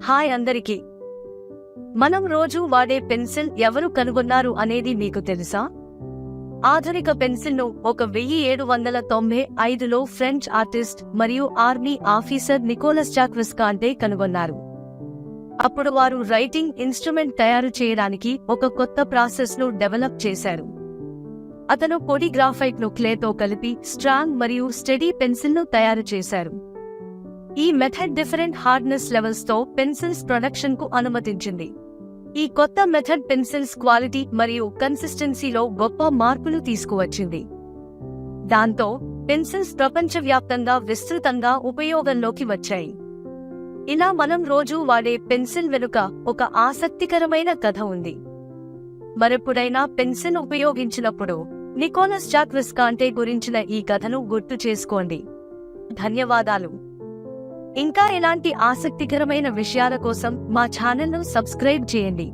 Hi అందరికీ. మనం రోజు వాడే పెన్సిల్ ఎవరు కనుగొన్నారు అనేది మీకు తెలుసా? ఆధునిక పెన్సిల్ను 1795లో ఫ్రెంచ్ ఆర్టిస్ట్ మరియు ఆర్మీ ఆఫీసర్ నికోలస్ జాక్వెస్ కాంటే కనుగొన్నారు. అప్పుడు వారు రైటింగ్ ఇన్స్ట్రుమెంట్ తయారు చేయడానికి ఒక కొత్త ప్రాసెస్ను డెవలప్ చేశారు. అతను పొడి గ్రాఫైట్ను క్లేతో కలిపి స్ట్రాంగ్ మరియు స్టెడీ పెన్సిల్ను తయారు చేశారు. ఈ మెథడ్ డిఫరెంట్ హార్డ్నెస్ లెవెల్స్ తో పెన్సిల్స్ ప్రొడక్షన్ కు అనుమతించింది. ఈ కొత్త మెథడ్ పెన్సిల్స్ క్వాలిటీ మరియు కన్సిస్టెన్సీలో గొప్ప మార్పులు తీసుకువచ్చింది. దాంతో పెన్సిల్స్ ప్రపంచవ్యాప్తంగా విస్తృతంగా ఉపయోగంలోకి వచ్చాయి. ఇలా మనం రోజూ వాడే పెన్సిల్ వెనుక ఒక ఆసక్తికరమైన కథ ఉంది. మరెప్పుడైనా పెన్సిల్ ఉపయోగించినప్పుడు నికోలస్ జాక్వెస్ కాంటే గురించిన ఈ కథను గుర్తు చేసుకోండి. ధన్యవాదాలు. ఇంకా ఇలాంటి ఆసక్తికరమైన విషయాల కోసం మా ఛానల్ను సబ్స్క్రైబ్ చేయండి.